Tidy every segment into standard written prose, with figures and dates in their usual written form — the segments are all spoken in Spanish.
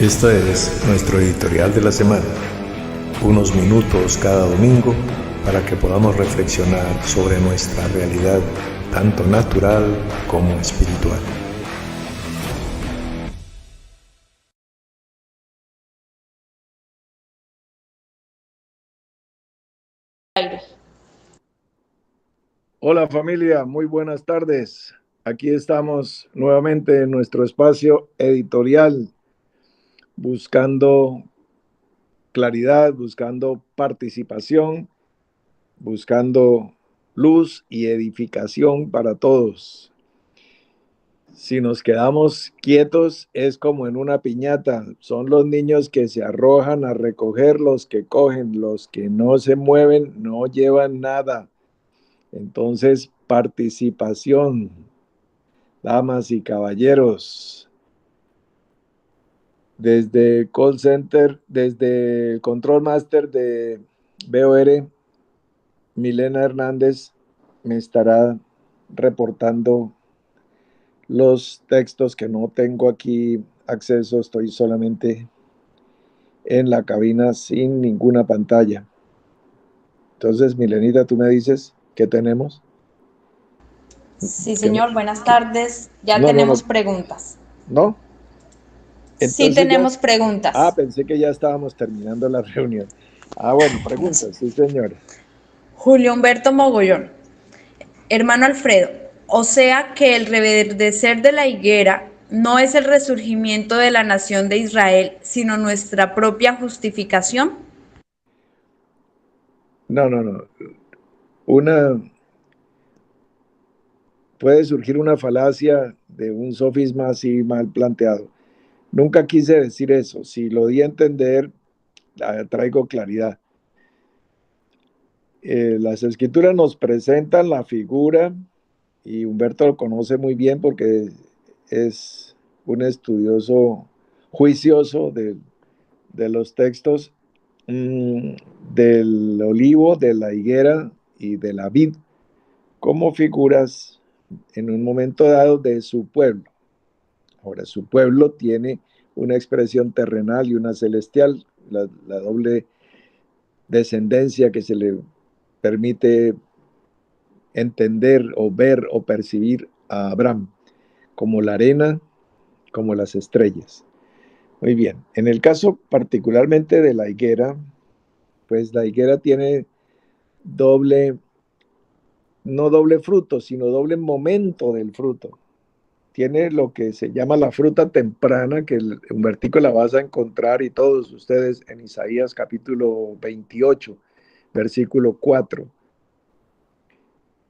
Este es nuestro editorial de la semana. Unos minutos cada domingo para que podamos reflexionar sobre nuestra realidad, tanto natural como espiritual. Hola familia, muy buenas tardes. Aquí estamos nuevamente en nuestro espacio editorial, buscando claridad, buscando participación, buscando luz y edificación para todos. Si nos quedamos quietos es como en una piñata, son los niños que se arrojan a recoger, los que cogen, los que no se mueven no llevan nada. Entonces, participación. Damas y caballeros, desde Call Center, desde el Control Master de BOR, Milena Hernández me estará reportando los textos que no tengo aquí acceso, estoy solamente en la cabina sin ninguna pantalla. Entonces, Milenita, tú me dices, ¿qué tenemos? Sí, ¿Qué señor, buenas tardes. Ya no, tenemos preguntas. ¿no? Sí Entonces ya, tenemos preguntas. pensé que ya estábamos terminando la reunión. Bueno, preguntas, sí, señora. Julio Humberto Mogollón. Hermano Alfredo, o sea que el reverdecer de la higuera no es el resurgimiento de la nación de Israel, sino nuestra propia justificación. No. Una, puede surgir una falacia de un sofisma así mal planteado. Nunca quise decir eso. Si lo di a entender, traigo claridad. Las escrituras nos presentan la figura, y Humberto lo conoce muy bien porque es un estudioso juicioso de los textos, del olivo, de la higuera y de la vid, como figuras en un momento dado de su pueblo. Ahora, su pueblo tiene una expresión terrenal y una celestial, la doble descendencia que se le permite entender o ver o percibir a Abraham, como la arena, como las estrellas. Muy bien, en el caso particularmente de la higuera, pues la higuera tiene doble, no doble fruto, sino doble momento del fruto. Tiene lo que se llama la fruta temprana, que Humbertico la vas a encontrar y todos ustedes en Isaías capítulo 28, versículo 4.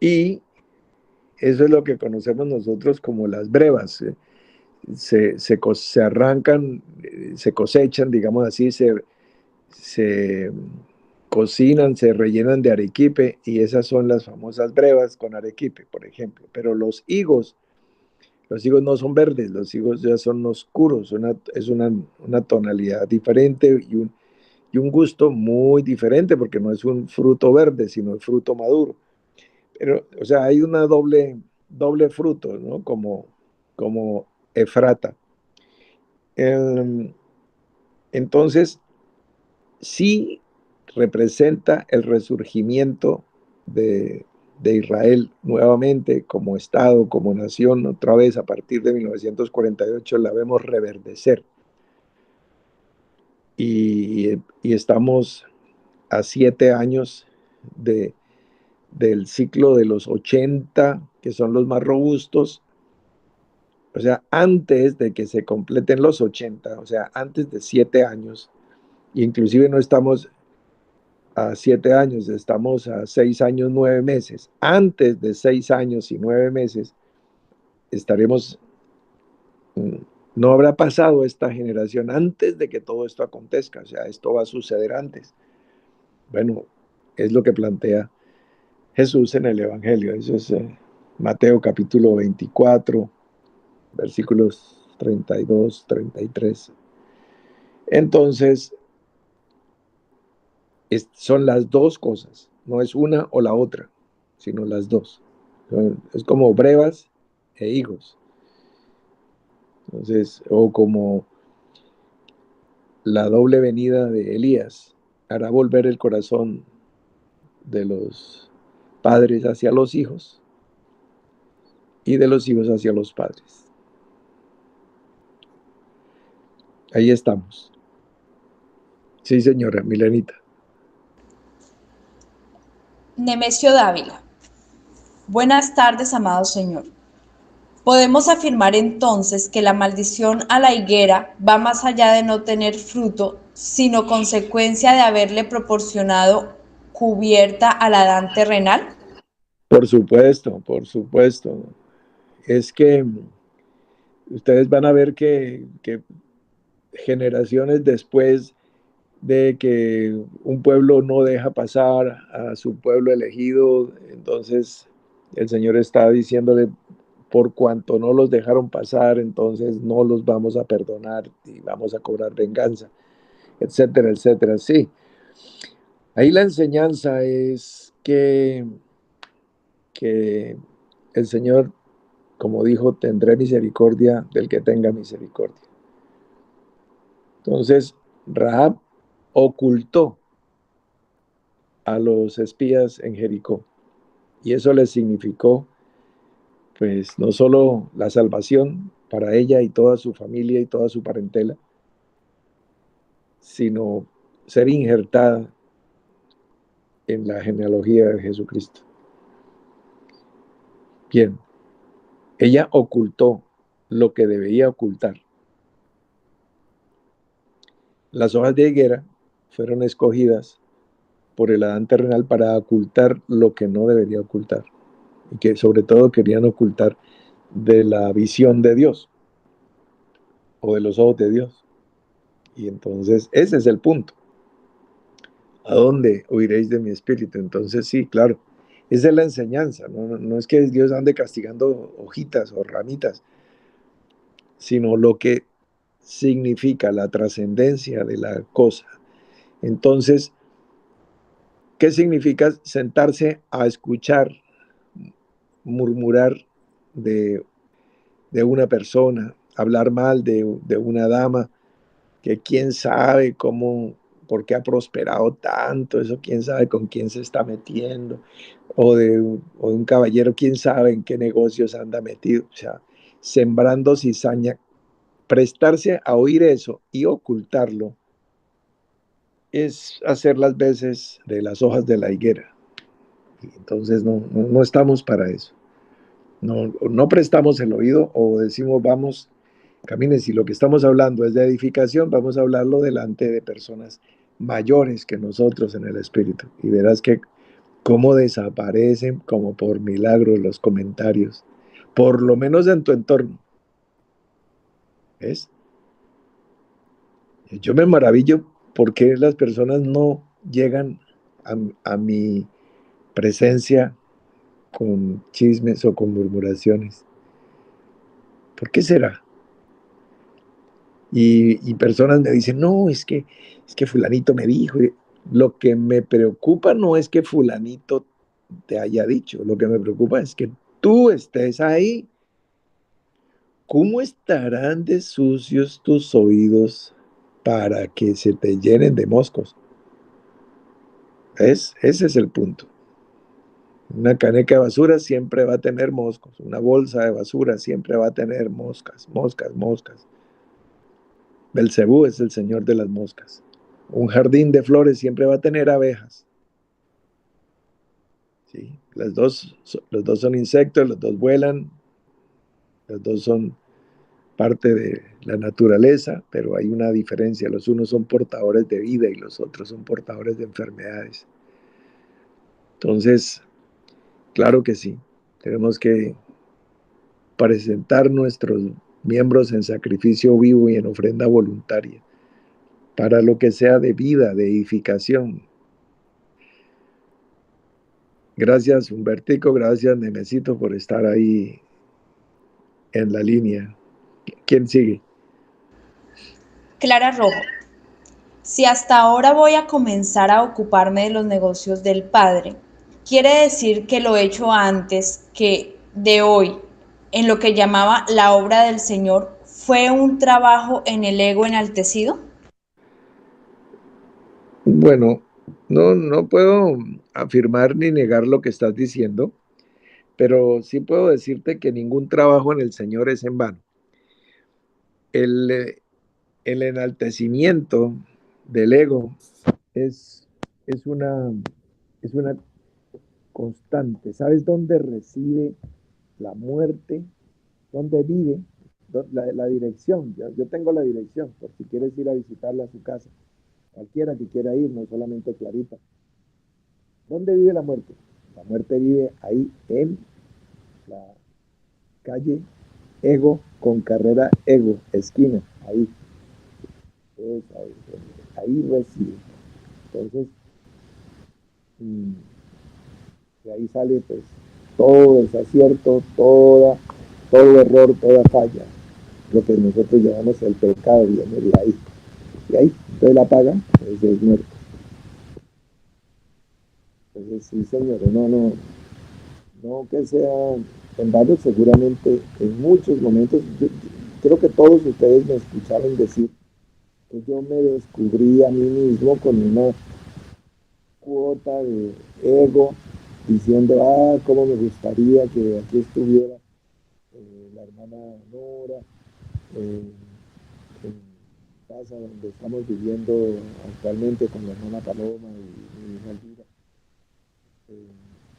Y eso es lo que conocemos nosotros como las brevas. Se arrancan, se cosechan, digamos así, se cocinan, se rellenan de arequipe y esas son las famosas brevas con arequipe, por ejemplo. Pero los higos no son verdes, los higos ya son oscuros, es una tonalidad diferente y un gusto muy diferente porque no es un fruto verde, sino el fruto maduro. Pero, o sea, hay una doble fruto, ¿no? Como Efrata. Entonces, sí representa el resurgimiento de Israel nuevamente como Estado, como nación, otra vez a partir de 1948 la vemos reverdecer. Y estamos a 7 años de, del ciclo de los 80, que son los más robustos, o sea, antes de que se completen los 80, o sea, antes de 7 años, inclusive no estamos a 7 años, estamos a 6 años, 9 meses. Antes de 6 años y 9 meses estaremos, no habrá pasado esta generación antes de que todo esto acontezca, o sea, esto va a suceder antes. Bueno, es lo que plantea Jesús en el Evangelio, eso es Mateo capítulo 24, versículos 32, 33. Entonces, son las dos cosas, no es una o la otra, sino las dos. Es como brevas e higos. Entonces, o como la doble venida de Elías hará volver el corazón de los padres hacia los hijos y de los hijos hacia los padres. Ahí estamos. Sí, señora Milenita. Nemesio Dávila. Buenas tardes, amado Señor. Podemos afirmar entonces que la maldición a la higuera va más allá de no tener fruto, sino consecuencia de haberle proporcionado cubierta al Adán terrenal. Por supuesto, por supuesto. Es que ustedes van a ver que generaciones después de que un pueblo no deja pasar a su pueblo elegido, entonces el Señor está diciéndole, por cuanto no los dejaron pasar, entonces no los vamos a perdonar y vamos a cobrar venganza, etcétera, etcétera. Sí, ahí la enseñanza es que el Señor, como dijo, tendré misericordia del que tenga misericordia. Entonces, Rahab ocultó a los espías en Jericó. Y eso les significó, pues, no solo la salvación para ella y toda su familia y toda su parentela, sino ser injertada en la genealogía de Jesucristo. Bien, ella ocultó lo que debía ocultar. Las hojas de higuera fueron escogidas por el Adán terrenal para ocultar lo que no debería ocultar y que sobre todo querían ocultar de la visión de Dios o de los ojos de Dios. Y entonces ese es el punto. ¿A dónde oiréis de mi espíritu? Entonces sí, claro, esa es la enseñanza. No es que Dios ande castigando hojitas o ramitas, sino lo que significa la trascendencia de la cosa. Entonces, ¿qué significa sentarse a escuchar murmurar de una persona, hablar mal de una dama, que quién sabe cómo, por qué ha prosperado tanto, eso quién sabe con quién se está metiendo, o de un caballero, quién sabe en qué negocios anda metido, o sea, sembrando cizaña, prestarse a oír eso y ocultarlo, es hacer las veces de las hojas de la higuera. Y entonces no estamos para eso. No prestamos el oído o decimos, vamos, caminen, si lo que estamos hablando es de edificación, vamos a hablarlo delante de personas mayores que nosotros en el espíritu. Y verás que cómo desaparecen como por milagro los comentarios, por lo menos en tu entorno. ¿Ves? Yo me maravillo porque las personas no llegan a mi presencia con chismes o con murmuraciones. ¿Por qué será? Y personas me dicen, no, es que fulanito me dijo. Lo que me preocupa no es que fulanito te haya dicho, lo que me preocupa es que tú estés ahí. ¿Cómo estarán de sucios tus oídos para que se te llenen de moscos? ¿Ves? Ese es el punto. Una caneca de basura siempre va a tener moscos. Una bolsa de basura siempre va a tener moscas, moscas, moscas. Belcebú es el señor de las moscas. Un jardín de flores siempre va a tener abejas. ¿Sí? Los dos son insectos, los dos vuelan, los dos son parte de la naturaleza, pero hay una diferencia. Los unos son portadores de vida y los otros son portadores de enfermedades. Entonces, claro que sí, tenemos que presentar nuestros miembros en sacrificio vivo y en ofrenda voluntaria, para lo que sea de vida, de edificación. Gracias, Humbertico, gracias, Nemesito, por estar ahí en la línea. ¿Quién sigue? Clara Rojo. Si hasta ahora voy a comenzar a ocuparme de los negocios del Padre, ¿quiere decir que lo he hecho antes que de hoy, en lo que llamaba la obra del Señor, fue un trabajo en el ego enaltecido? Bueno, no puedo afirmar ni negar lo que estás diciendo, pero sí puedo decirte que ningún trabajo en el Señor es en vano. El, el enaltecimiento del ego es, es una, es una constante. ¿Sabes dónde reside la muerte? ¿Dónde vive? La dirección. Yo tengo la dirección, por si quieres ir a visitarla a su casa. Cualquiera que quiera ir, no solamente Clarita. ¿Dónde vive la muerte? La muerte vive ahí en la calle Ego con carrera Ego, esquina, ahí. Ahí reside. Entonces, de ahí sale pues todo desacierto, todo error, toda falla. Lo que nosotros llamamos el pecado viene de ahí. Y ahí, entonces la paga, es muerte. Entonces, sí, señor, no que sea en varios, seguramente en muchos momentos, yo creo que todos ustedes me escucharon decir que yo me descubrí a mí mismo con una cuota de ego, diciendo, cómo me gustaría que aquí estuviera la hermana Nora, eh, en casa donde estamos viviendo actualmente con la hermana Paloma y mi hija Elvira, eh,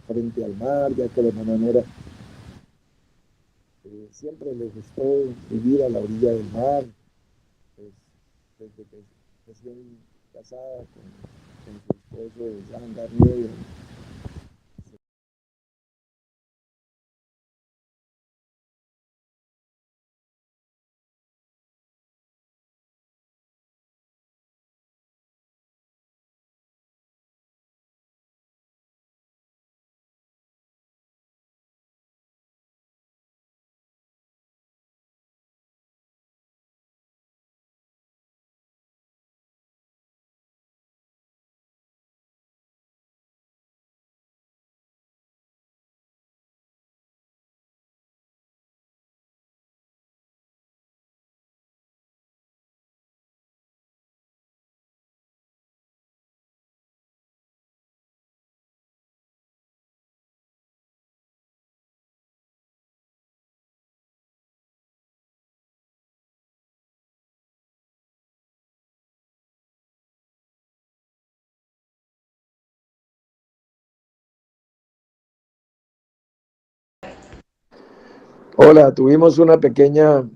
frente al mar, ya que la hermana Nora siempre le gustó vivir a la orilla del mar, pues, desde que recién casada con su esposo Jean Garnier. Hola, tuvimos una pequeña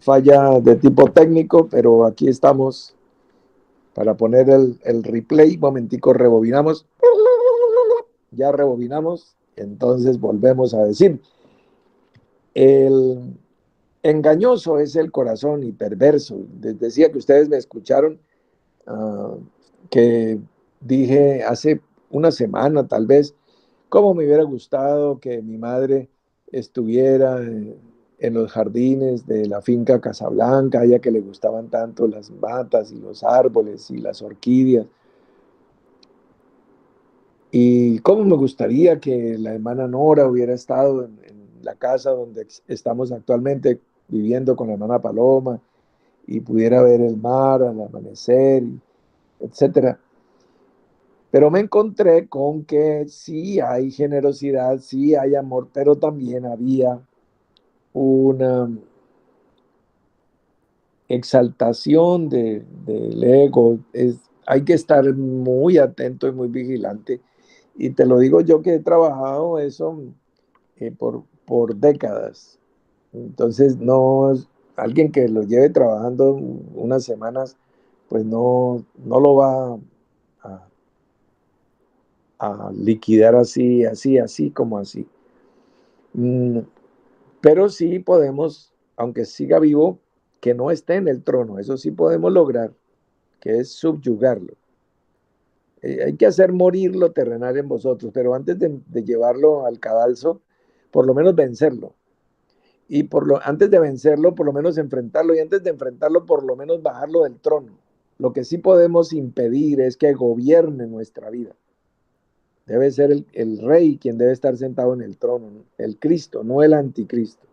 falla de tipo técnico, pero aquí estamos para poner el replay. Un momentico, rebobinamos. Ya rebobinamos, entonces volvemos a decir, el engañoso es el corazón y perverso. Les decía que ustedes me escucharon, uh, que dije hace una semana tal vez, cómo me hubiera gustado que mi madre estuviera en los jardines de la finca Casablanca, a ella que le gustaban tanto las matas y los árboles y las orquídeas. Y cómo me gustaría que la hermana Nora hubiera estado en la casa donde estamos actualmente viviendo con la hermana Paloma y pudiera ver el mar al amanecer, etcétera. Pero me encontré con que sí hay generosidad, sí hay amor, pero también había una exaltación del ego. Hay que estar muy atento y muy vigilante. Y te lo digo yo que he trabajado eso por décadas. Entonces, no, alguien que lo lleve trabajando unas semanas, pues no lo va a, a liquidar así como así. Mm, pero sí podemos, aunque siga vivo, que no esté en el trono, eso sí podemos lograr, que es subyugarlo. Hay que hacer morir lo terrenal en vosotros, pero antes de llevarlo al cadalso, por lo menos vencerlo. Y antes de vencerlo, por lo menos enfrentarlo, y antes de enfrentarlo, por lo menos bajarlo del trono. Lo que sí podemos impedir es que gobierne nuestra vida. Debe ser el rey quien debe estar sentado en el trono, ¿no? El Cristo, no el anticristo.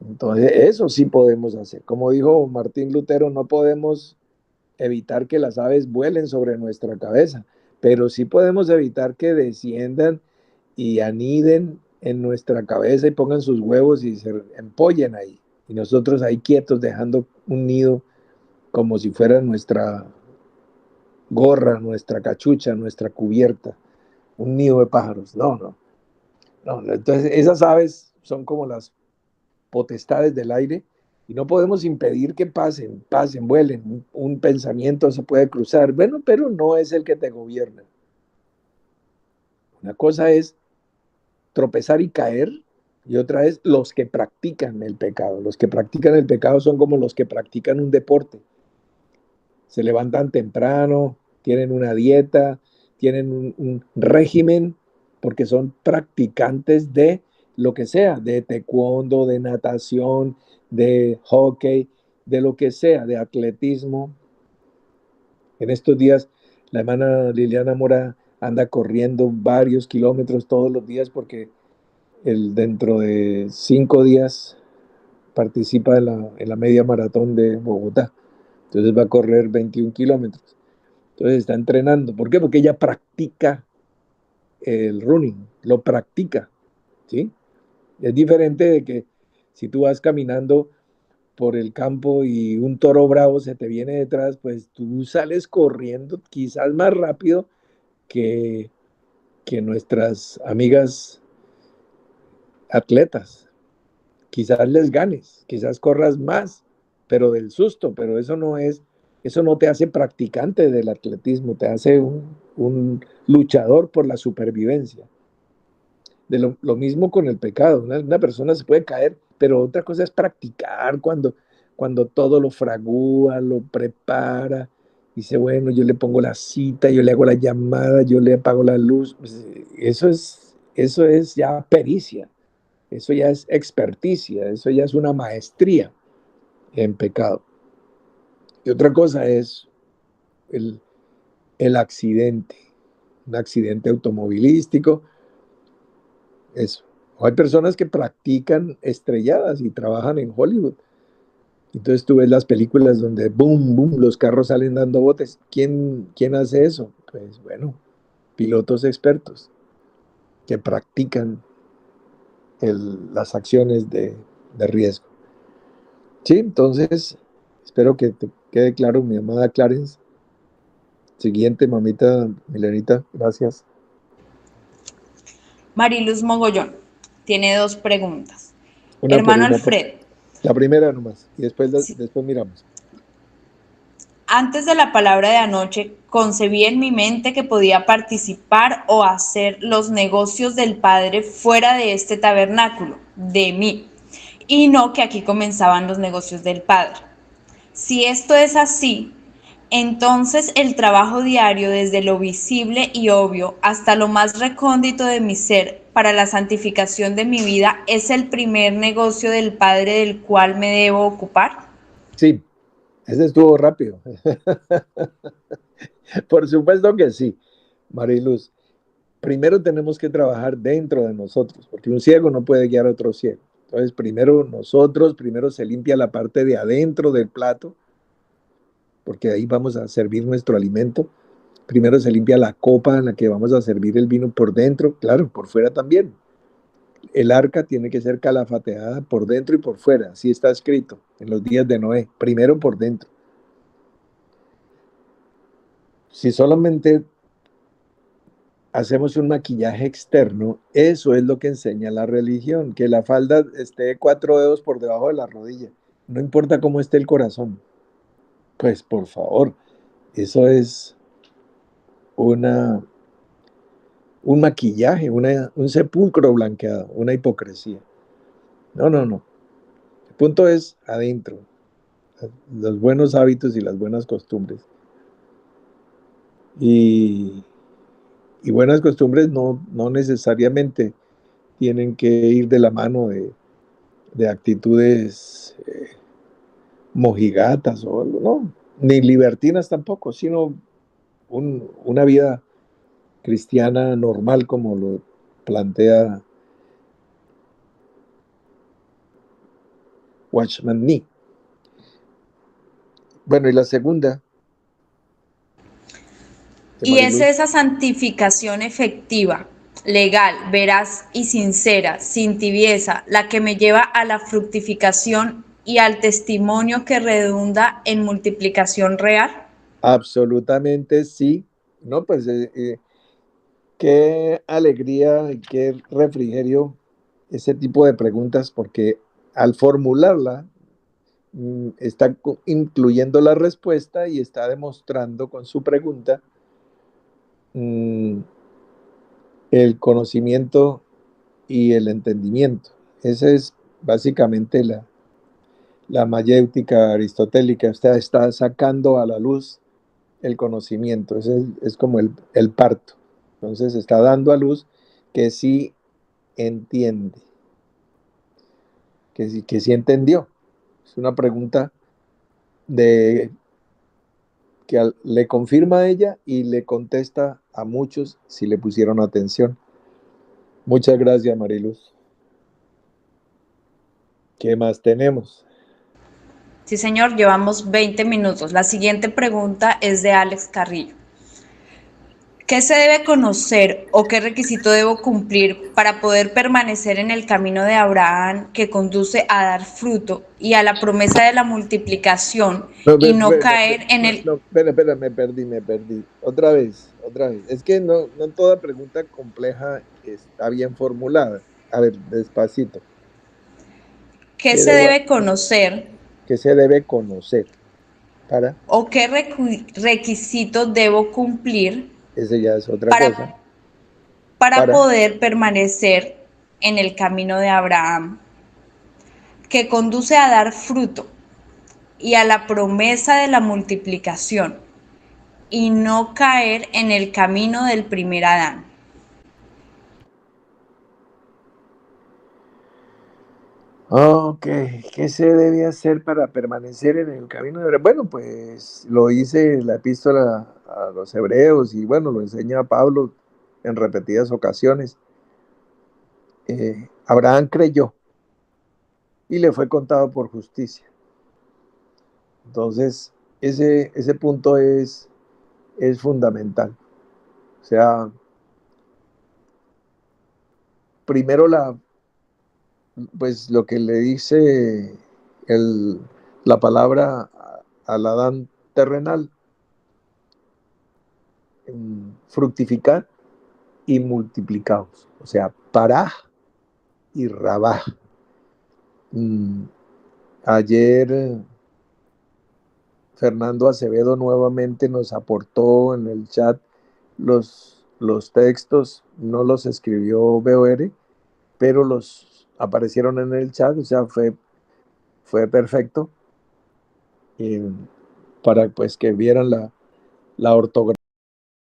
Entonces, eso sí podemos hacer. Como dijo Martín Lutero, no podemos evitar que las aves vuelen sobre nuestra cabeza, pero sí podemos evitar que desciendan y aniden en nuestra cabeza y pongan sus huevos y se empollen ahí. Y nosotros ahí quietos dejando un nido como si fuera nuestra gorra, nuestra cachucha, nuestra cubierta, un nido de pájaros. No. Entonces esas aves son como las potestades del aire y no podemos impedir que pasen, vuelen. Un pensamiento se puede cruzar, bueno, pero no es el que te gobierna. Una cosa es tropezar y caer, y otra es los que practican el pecado. Los que practican el pecado son como los que practican un deporte. Se levantan temprano, tienen una dieta, tienen un régimen, porque son practicantes de lo que sea, de taekwondo, de natación, de hockey, de lo que sea, de atletismo. En estos días, la hermana Liliana Mora anda corriendo varios kilómetros todos los días porque dentro de 5 días participa en la media maratón de Bogotá. Entonces va a correr 21 kilómetros. Entonces está entrenando. ¿Por qué? Porque ella practica el running, lo practica, ¿sí? Es diferente de que si tú vas caminando por el campo y un toro bravo se te viene detrás, pues tú sales corriendo quizás más rápido que, que nuestras amigas atletas. Quizás les ganes, quizás corras más, pero del susto, pero eso no te hace practicante del atletismo, te hace un luchador por la supervivencia. Lo mismo con el pecado, una persona se puede caer, pero otra cosa es practicar cuando todo lo fragúa, lo prepara, dice, bueno, yo le pongo la cita, yo le hago la llamada, yo le apago la luz, pues eso es ya pericia. Eso ya es experticia, eso ya es una maestría en pecado. Y otra cosa es el accidente, un accidente automovilístico, eso. O hay personas que practican estrelladas y trabajan en Hollywood. Entonces tú ves las películas donde boom, boom, los carros salen dando botes. ¿Quién hace eso? Pues bueno, pilotos expertos que practican las acciones de riesgo. Sí, entonces espero que te quede claro, mi amada Clarence. Siguiente, mamita Milenita, gracias. Mariluz Mogollón tiene 2 preguntas. Una por Hermano una, Alfredo, la primera nomás, y sí, después miramos. antes de la palabra de anoche, concebí en mi mente que podía participar o hacer los negocios del Padre fuera de este tabernáculo, de mí, y no que aquí comenzaban los negocios del Padre. Si esto es así, entonces el trabajo diario desde lo visible y obvio hasta lo más recóndito de mi ser para la santificación de mi vida es el primer negocio del Padre del cual me debo ocupar. Sí, ese estuvo rápido. Por supuesto que sí, Mariluz. Primero tenemos que trabajar dentro de nosotros, porque un ciego no puede guiar a otro ciego. Entonces, primero se limpia la parte de adentro del plato, porque ahí vamos a servir nuestro alimento. Primero se limpia la copa en la que vamos a servir el vino por dentro, claro, por fuera también. El arca tiene que ser calafateada por dentro y por fuera, así está escrito en los días de Noé, primero por dentro. Si solamente hacemos un maquillaje externo, eso es lo que enseña la religión, que la falda esté 4 dedos por debajo de la rodilla, no importa cómo esté el corazón. Pues por favor, eso es una, un maquillaje, un sepulcro blanqueado, una hipocresía. No. El punto es adentro, los buenos hábitos y las buenas costumbres. Y, y buenas costumbres no necesariamente tienen que ir de la mano de actitudes mojigatas o algo, no, ni libertinas tampoco, sino una vida cristiana normal como lo plantea Watchman Nee. Bueno, y la segunda, Y es Mariluz. esa santificación efectiva, legal, veraz y sincera, sin tibieza, la que me lleva a la fructificación y al testimonio que redunda en multiplicación real. Absolutamente sí. No, pues qué alegría y qué refrigerio ese tipo de preguntas, porque al formularla está incluyendo la respuesta y está demostrando con su pregunta mm, el conocimiento y el entendimiento. Esa es básicamente la mayéutica aristotélica. Usted está sacando a la luz el conocimiento. Ese es como el parto. Entonces está dando a luz que sí entiende, que sí entendió. Es una pregunta de que le confirma a ella y le contesta a muchos si le pusieron atención. Muchas gracias, Mariluz. ¿Qué más tenemos? Sí, señor, llevamos 20 minutos. La siguiente pregunta es de Alex Carrillo. ¿Qué se debe conocer o qué requisito debo cumplir para poder permanecer en el camino de Abraham que conduce a dar fruto y a la promesa de la multiplicación No, y no caer en el... espera, me perdí. Otra vez, otra vez. Es que no toda pregunta compleja está bien formulada. A ver, despacito. ¿Qué ¿Qué se debo, debe conocer qué se debe conocer para? o qué requisito debo cumplir Ese ya es otra cosa. para, para Para. poder permanecer en el camino de Abraham que conduce a dar fruto y a la promesa de la multiplicación y no caer en el camino del primer Adán? Ok, ¿qué se debe hacer para permanecer en el camino de... Bueno, pues lo hice en la epístola a los hebreos y bueno, lo enseña Pablo en repetidas ocasiones. Abraham creyó y le fue contado por justicia. Entonces, ese punto es fundamental. O sea, primero pues lo que le dice la palabra al Adán terrenal, fructificar y multiplicaos. O sea, pará y rabá. Ayer Fernando Acevedo nuevamente nos aportó en el chat los textos, no los escribió BOR, pero los aparecieron en el chat, o sea, fue perfecto para pues que vieran la ortografía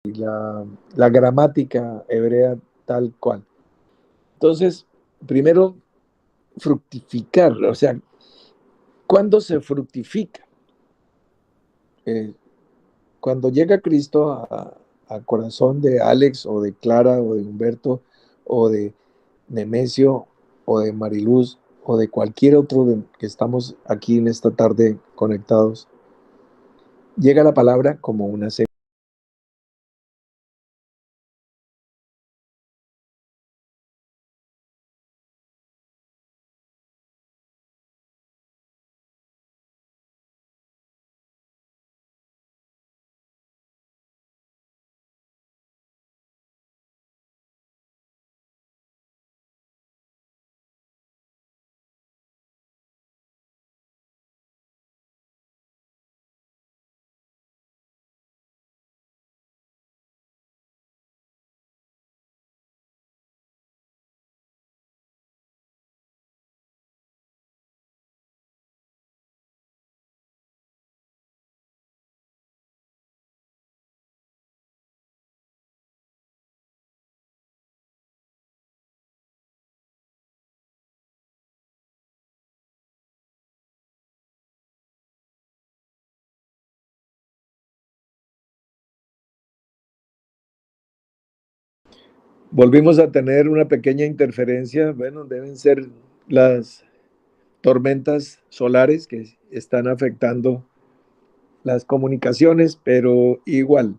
y la gramática hebrea tal cual. Entonces, primero, fructificar, o sea, ¿cuándo se fructifica? Cuando llega Cristo al corazón de Alex o de Clara o de Humberto o de Nemesio o de Mariluz o de cualquier otro que estamos aquí en esta tarde conectados, llega la palabra como una semilla. Volvimos a tener una pequeña interferencia. Bueno, deben ser las tormentas solares que están afectando las comunicaciones, pero igual.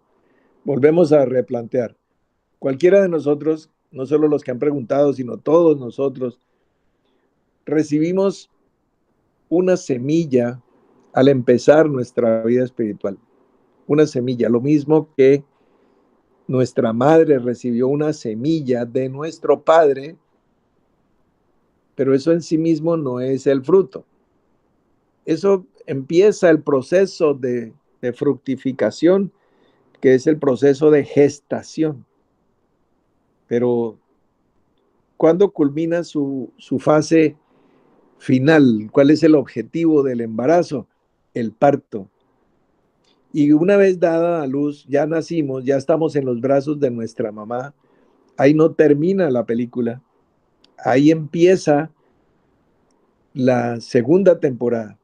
volvemos a replantear. Cualquiera de nosotros, no solo los que han preguntado, sino todos nosotros, recibimos una semilla al empezar nuestra vida espiritual. Una semilla, lo mismo que nuestra madre recibió una semilla de nuestro padre, pero eso en sí mismo no es el fruto. Eso empieza el proceso de fructificación, que es el proceso de gestación. Pero ¿cuándo culmina su fase final? ¿Cuál es el objetivo del embarazo? El parto. Y una vez dada a luz, ya nacimos, ya estamos en los brazos de nuestra mamá. Ahí no termina la película. Ahí empieza la segunda temporada.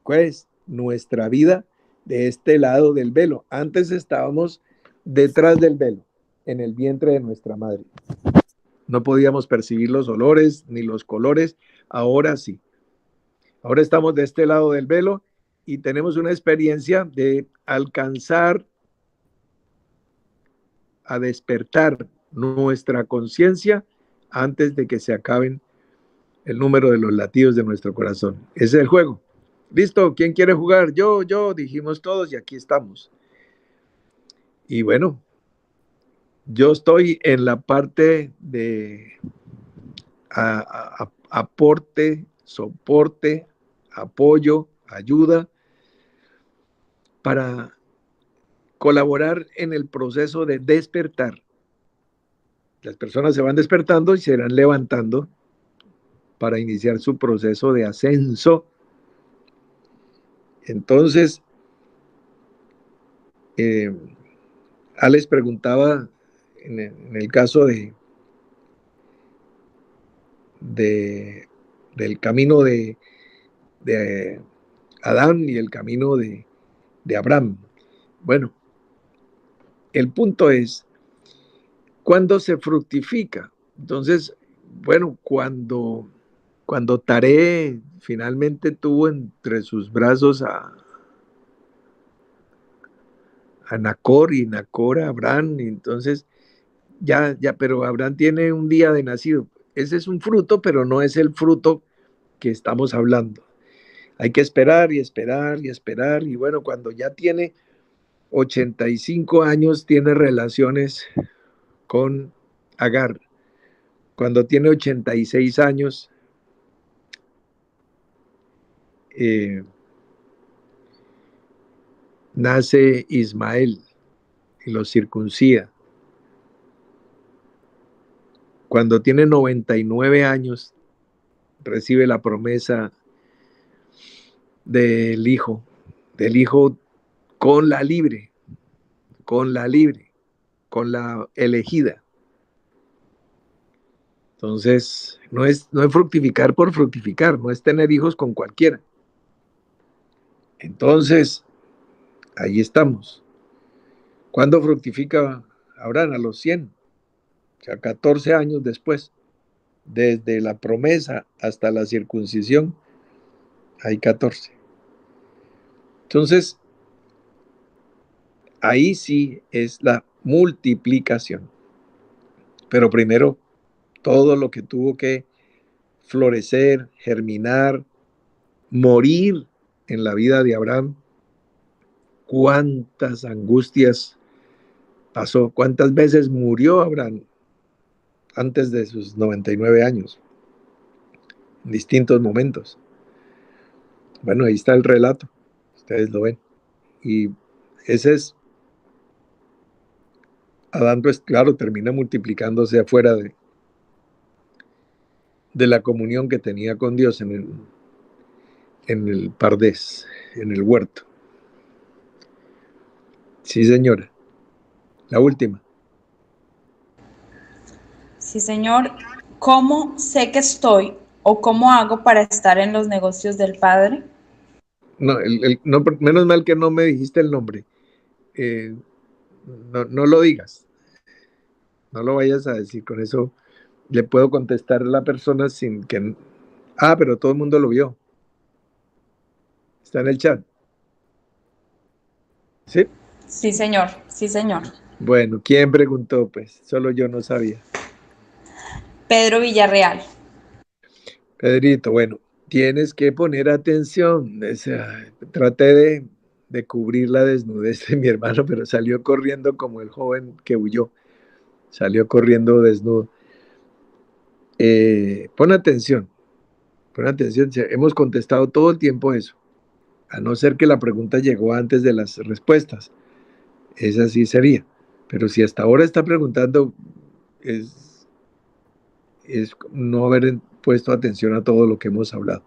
¿Cuál es nuestra vida de este lado del velo? Antes estábamos detrás del velo, en el vientre de nuestra madre. No podíamos percibir los olores ni los colores. Ahora sí. Ahora estamos de este lado del velo y tenemos una experiencia de alcanzar a despertar nuestra conciencia antes de que se acaben el número de los latidos de nuestro corazón. Ese es el juego. Listo, ¿quién quiere jugar? Yo, dijimos todos y aquí estamos. Y bueno, yo estoy en la parte de aporte, soporte, apoyo, ayuda para colaborar en el proceso de despertar. Las personas se van despertando y se irán levantando para iniciar su proceso de ascenso. Entonces, Alex preguntaba en el caso del camino de Adán y el camino de Abraham. Bueno, el punto es, ¿cuándo se fructifica? Entonces, bueno, cuando Taré finalmente tuvo entre sus brazos a Nacor y Nacor a Abraham, y entonces pero Abraham tiene un día de nacido. Ese es un fruto, pero no es el fruto que estamos hablando. Hay que esperar y esperar y esperar, y bueno, cuando ya tiene 85 años, tiene relaciones con Agar. Cuando tiene 86 años, nace Ismael y lo circuncida. Cuando tiene 99 años, recibe la promesa del hijo con la libre, con la elegida. Entonces, no es fructificar por fructificar, no es tener hijos con cualquiera. Entonces, ahí estamos. ¿Cuándo fructifica Abraham? A los 100, o sea, 14 años después. Desde la promesa hasta la circuncisión, hay 14. Entonces, ahí sí es la multiplicación. Pero primero, todo lo que tuvo que florecer, germinar, morir en la vida de Abraham, cuántas angustias pasó, cuántas veces murió Abraham antes de sus 99 años, en distintos momentos. Bueno, ahí está el relato, ustedes lo ven. Y ese es, Adán, pues claro, termina multiplicándose afuera de la comunión que tenía con Dios en el Pardés, en el huerto. Sí, señora. La última. Sí, señor. ¿Cómo sé que estoy o cómo hago para estar en los negocios del Padre? No, no, menos mal que no me dijiste el nombre. No lo digas. No lo vayas a decir. Con eso le puedo contestar a la persona sin que... pero todo el mundo lo vio. Está en el chat. ¿Sí? Sí, señor, sí, señor. Bueno, ¿quién preguntó? Pues solo yo no sabía. Pedro Villarreal. Pedrito, bueno, tienes que poner atención. Traté de cubrir la desnudez de mi hermano, pero salió corriendo como el joven que huyó. Salió corriendo desnudo. Pon atención, pon atención. Hemos contestado todo el tiempo eso, a no ser que la pregunta llegó antes de las respuestas. Esa sí sería. Pero si hasta ahora está preguntando, es no haber puesto atención a todo lo que hemos hablado.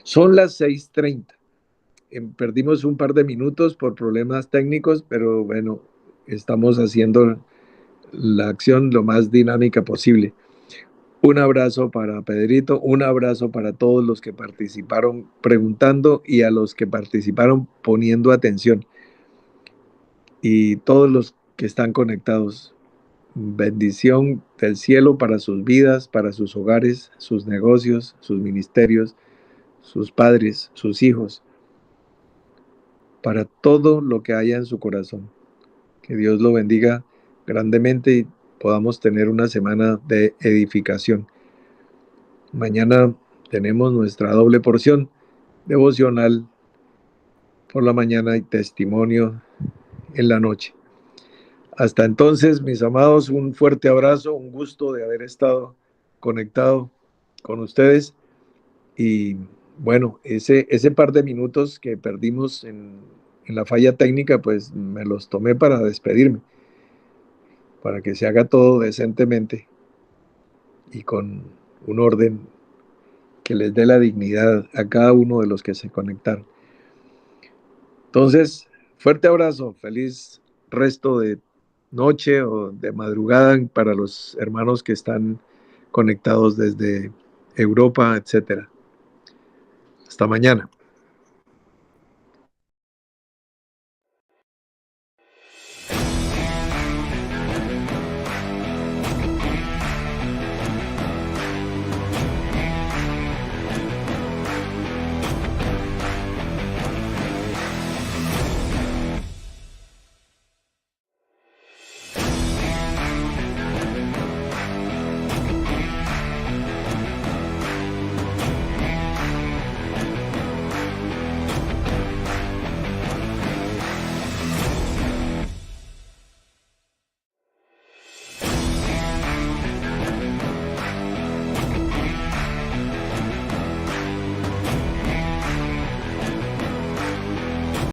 Son las 6:30. Perdimos un par de minutos por problemas técnicos, pero bueno, estamos haciendo la acción lo más dinámica posible. Un abrazo para Pedrito, un abrazo para todos los que participaron preguntando y a los que participaron poniendo atención y todos los que están conectados. Bendición del cielo para sus vidas, para sus hogares, sus negocios, sus ministerios, sus padres, sus hijos, para todo lo que haya en su corazón. Que Dios lo bendiga grandemente y podamos tener una semana de edificación. Mañana tenemos nuestra doble porción devocional por la mañana y testimonio en la noche. Hasta entonces, mis amados, un fuerte abrazo, un gusto de haber estado conectado con ustedes y bueno, ese par de minutos que perdimos en la falla técnica, pues me los tomé para despedirme, para que se haga todo decentemente y con un orden que les dé la dignidad a cada uno de los que se conectaron. Entonces, fuerte abrazo, feliz resto de noche o de madrugada para los hermanos que están conectados desde Europa, etcétera. Hasta mañana.